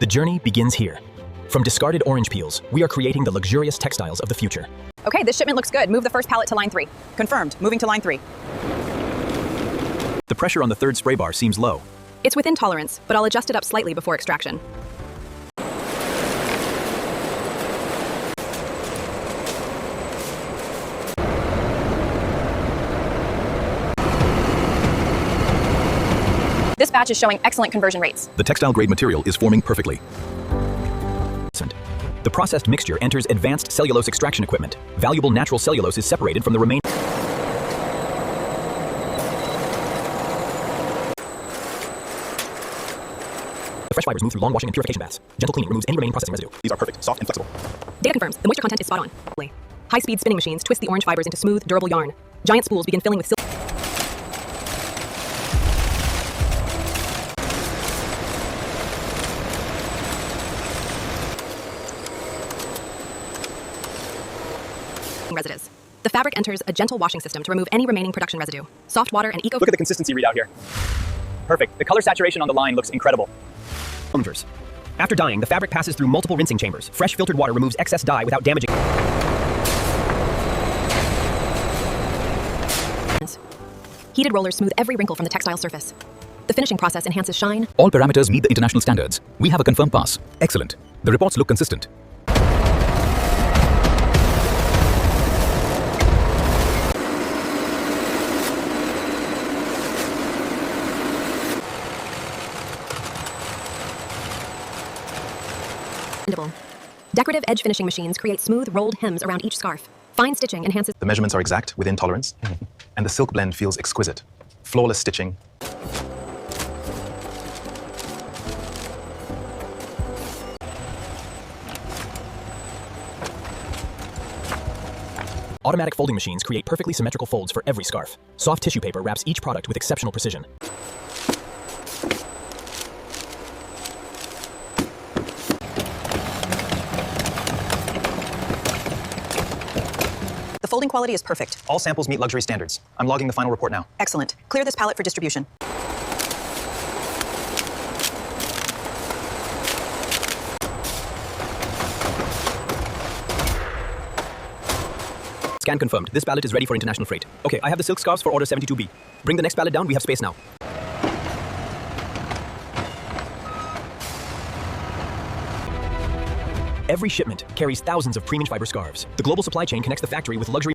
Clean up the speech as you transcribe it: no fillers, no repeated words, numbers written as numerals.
The journey begins here. From discarded orange peels, we are creating the luxurious textiles of the future. Okay, this shipment looks good. Move the first pallet to line 3. Confirmed. Moving to line 3. The pressure on the third spray bar seems low. It's within tolerance, but I'll adjust it up slightly before extraction. This batch is showing excellent conversion rates. The textile-grade material is forming perfectly. The processed mixture enters advanced cellulose extraction equipment. Valuable natural cellulose is separated from the remaining. The fresh fibers move through long washing and purification baths. Gentle cleaning removes any remaining processing residue. These are perfect, soft, and flexible. Data confirms the moisture content is spot on. High-speed spinning machines twist the orange fibers into smooth, durable yarn. Giant spools begin filling with silk. Residues. The fabric enters a gentle washing system to remove any remaining production residue. Soft water and eco. Look at the consistency readout here. Perfect. The color saturation on the line looks incredible. After dyeing, the fabric passes through multiple rinsing chambers. Fresh filtered water removes excess dye without damaging. Heated rollers smooth every wrinkle from the textile surface. The finishing process enhances shine. All parameters meet the international standards. We have a confirmed pass. Excellent. The reports look consistent. Decorative edge finishing machines create smooth, rolled hems around each scarf. Fine stitching enhances. The measurements are exact, within tolerance, and the silk blend feels exquisite. Flawless stitching. Automatic folding machines create perfectly symmetrical folds for every scarf. Soft tissue paper wraps each product with exceptional precision. The folding quality is perfect. All samples meet luxury standards. I'm logging the final report now. Excellent. Clear this pallet for distribution. Scan confirmed. This pallet is ready for international freight. Okay, I have the silk scarves for order 72B. Bring the next pallet down. We have space now. Every shipment carries thousands of premium fiber scarves. The global supply chain connects the factory with luxury